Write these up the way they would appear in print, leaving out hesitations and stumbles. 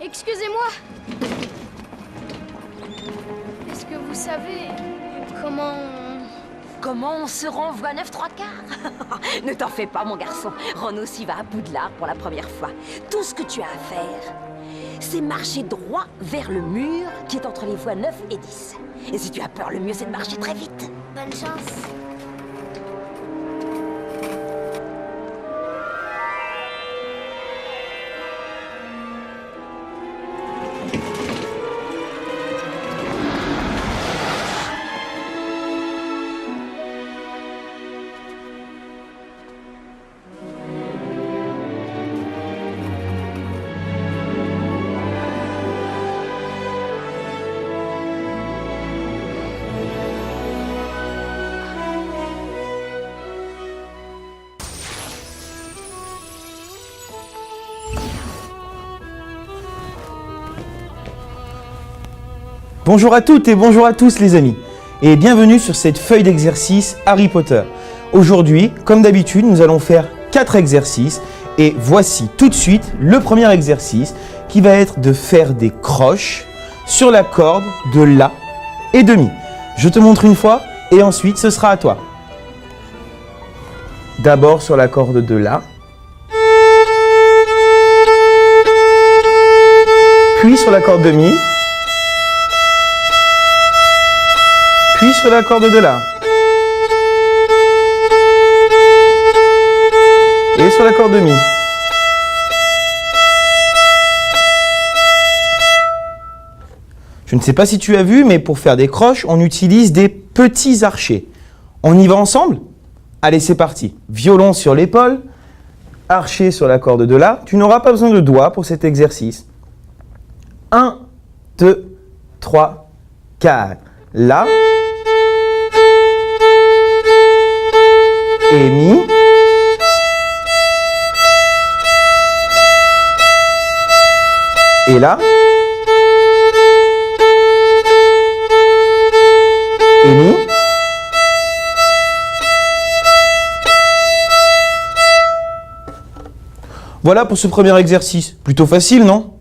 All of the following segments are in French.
Excusez-moi. Est-ce que vous savez comment... Comment on se rend voie 9 3 quarts? Ne t'en fais pas, mon garçon. Ron aussi va à Poudlard pour la première fois. Tout ce que tu as à faire, c'est marcher droit vers le mur qui est entre les voies 9 et 10. Et si tu as peur, le mieux c'est de marcher très vite. Bonne chance. Bonjour à toutes et bonjour à tous les amis, et bienvenue sur cette feuille d'exercice Harry Potter. Aujourd'hui, comme d'habitude, nous allons faire 4 exercices, et voici tout de suite le premier exercice qui va être de faire des croches sur la corde de La et de Mi. Je te montre une fois et ensuite ce sera à toi. D'abord sur la corde de La, puis sur la corde de Mi, puis sur la corde de La, et sur la corde de Mi. Je ne sais pas si tu as vu, mais pour faire des croches, on utilise des petits archers. On y va ensemble? Allez, c'est parti. Violon sur l'épaule, archer sur la corde de La. Tu n'auras pas besoin de doigts pour cet exercice. 1, 2, 3, 4. La. Et Mi. Et La. Et Mi. Voilà pour ce premier exercice. Plutôt facile, non?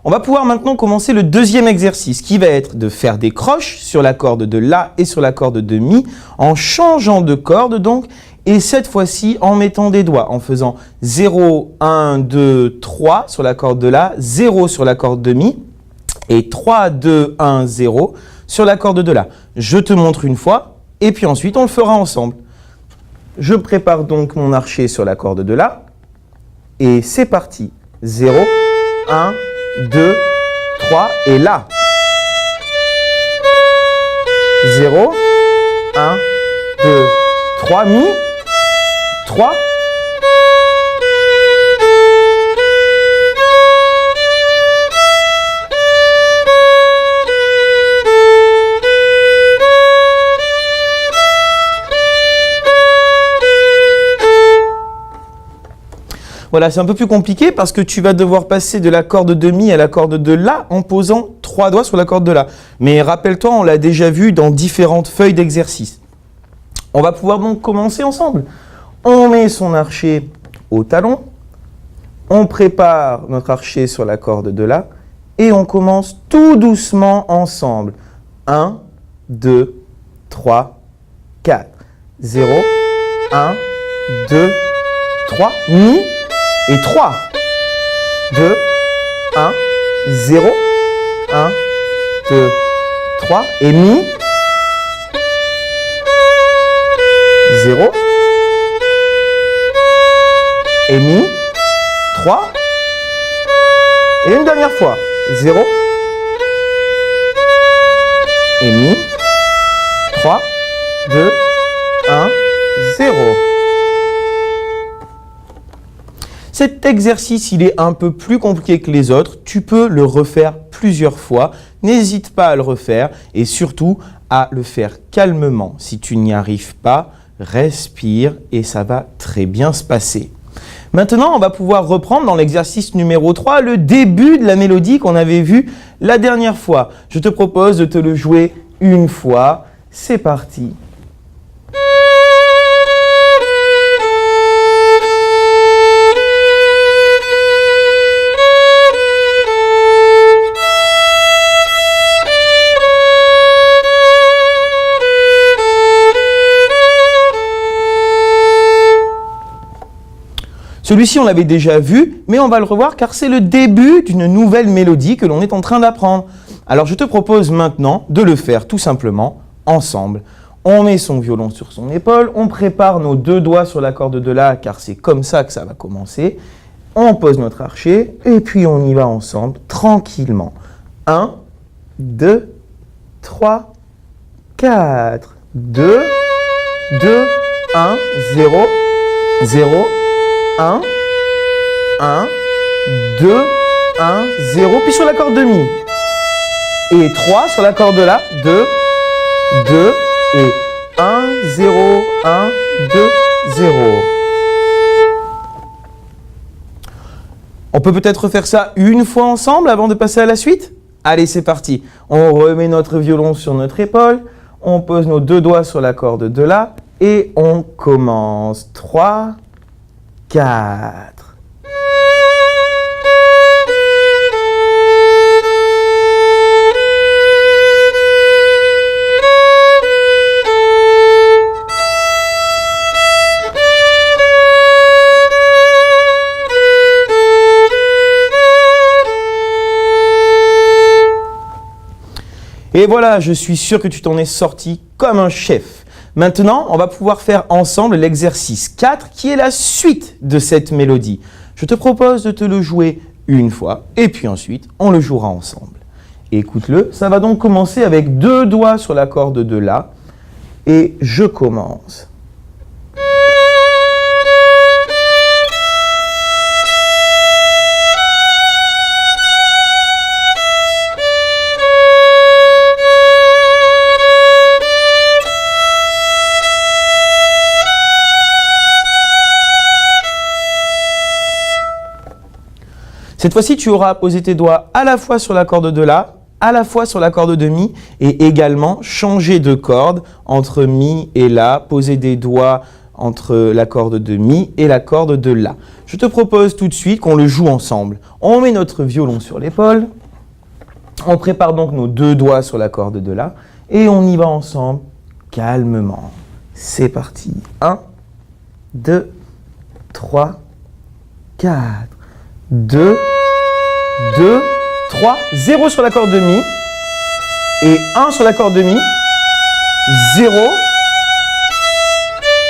On va pouvoir maintenant commencer le deuxième exercice qui va être de faire des croches sur la corde de La et sur la corde de Mi en changeant de corde donc et cette fois-ci en mettant des doigts en faisant 0, 1, 2, 3 sur la corde de La, 0 sur la corde de Mi et 3, 2, 1, 0 sur la corde de La. Je te montre une fois et puis ensuite on le fera ensemble. Je prépare donc mon archer sur la corde de La et c'est parti. 0, 1, 2, 3 et La. 0, 1, 2, 3, Mi, 3. Voilà, c'est un peu plus compliqué parce que tu vas devoir passer de la corde de Mi à la corde de La en posant 3 doigts sur la corde de La. Mais rappelle-toi, on l'a déjà vu dans différentes feuilles d'exercice. On va pouvoir donc commencer ensemble. On met son archer au talon, on prépare notre archer sur la corde de La et on commence tout doucement ensemble. 1, 2, 3, 4. 0, 1, 2, 3, Mi. Et 3, 2, 1, 0, 1, 2, 3, et Mi, 0, et Mi, 3, et une dernière fois, 0, et Mi, 3, 2, 1, 0. Cet exercice, il est un peu plus compliqué que les autres. Tu peux le refaire plusieurs fois. N'hésite pas à le refaire et surtout à le faire calmement. Si tu n'y arrives pas, respire et ça va très bien se passer. Maintenant, on va pouvoir reprendre dans l'exercice numéro 3 le début de la mélodie qu'on avait vu la dernière fois. Je te propose de te le jouer une fois. C'est parti. Celui-ci, on l'avait déjà vu, mais on va le revoir car c'est le début d'une nouvelle mélodie que l'on est en train d'apprendre. Alors je te propose maintenant de le faire tout simplement ensemble. On met son violon sur son épaule, on prépare nos 2 doigts sur la corde de La car c'est comme ça que ça va commencer. On pose notre archet et puis on y va ensemble, tranquillement. 1, 2, 3, 4. 2, 2, 1, 0, 0, 1, 1, 2, 1, 0. Puis sur la corde de Mi. Et 3 sur la corde de La. 2, 2 et 1, 0, 1, 2, 0. On peut peut-être faire ça une fois ensemble avant de passer à la suite? Allez, c'est parti. On remet notre violon sur notre épaule, on pose nos 2 doigts sur la corde de La et on commence. 3, 4. Et voilà, je suis sûr que tu t'en es sorti comme un chef. Maintenant, on va pouvoir faire ensemble l'exercice 4 qui est la suite de cette mélodie. Je te propose de te le jouer une fois et puis ensuite, on le jouera ensemble. Écoute-le, ça va donc commencer avec 2 doigts sur la corde de La et je commence. Cette fois-ci, tu auras posé tes doigts à la fois sur la corde de La, à la fois sur la corde de Mi et également changer de corde entre Mi et La, poser des doigts entre la corde de Mi et la corde de La. Je te propose tout de suite qu'on le joue ensemble. On met notre violon sur l'épaule, on prépare donc nos 2 doigts sur la corde de La et on y va ensemble calmement. C'est parti. 1, 2, 3, 4. 2, 2, 3, 0 sur la corde de Mi et 1 sur la corde de Mi, 0,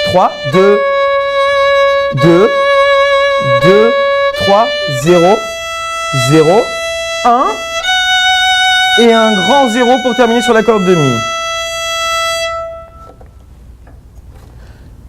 3, 2, 2, 2, 3, 0, 0, 1 et un grand 0 pour terminer sur la corde de Mi.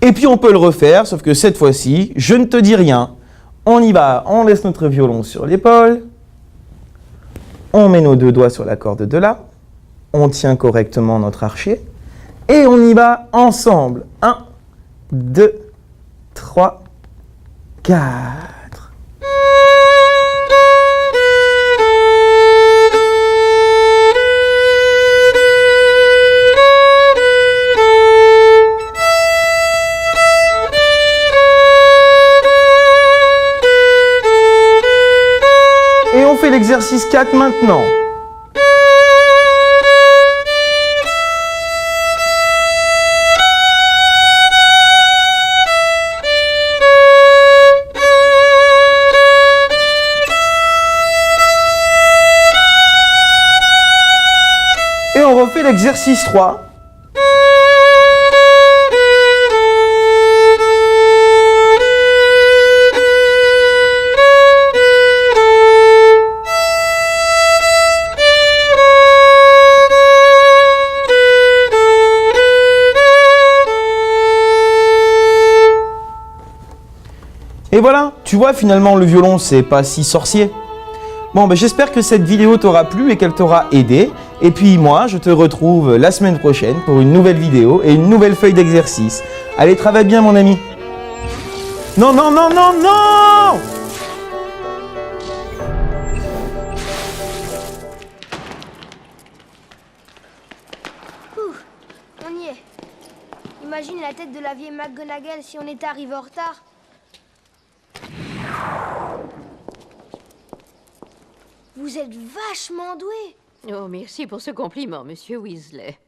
Et puis on peut le refaire, sauf que cette fois-ci, je ne te dis rien. On y va, on laisse notre violon sur l'épaule, on met nos 2 doigts sur la corde de La, on tient correctement notre archet et on y va ensemble. 1, 2, 3, 4. On fait l'exercice 4 maintenant. Et on refait l'exercice 3. Et voilà, tu vois, finalement, le violon, c'est pas si sorcier. Bon, ben, j'espère que cette vidéo t'aura plu et qu'elle t'aura aidé. Et puis moi, je te retrouve la semaine prochaine pour une nouvelle vidéo et une nouvelle feuille d'exercice. Allez, travaille bien, mon ami. Non, non, non, non, non! On y est. Imagine la tête de la vieille McGonagall si on était arrivé en retard. Vous êtes vachement doué. Oh, merci pour ce compliment, monsieur Weasley.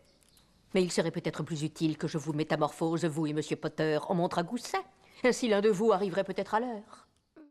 Mais il serait peut-être plus utile que je vous métamorphose, vous et monsieur Potter, en montre à gousset. Ainsi l'un de vous arriverait peut-être à l'heure.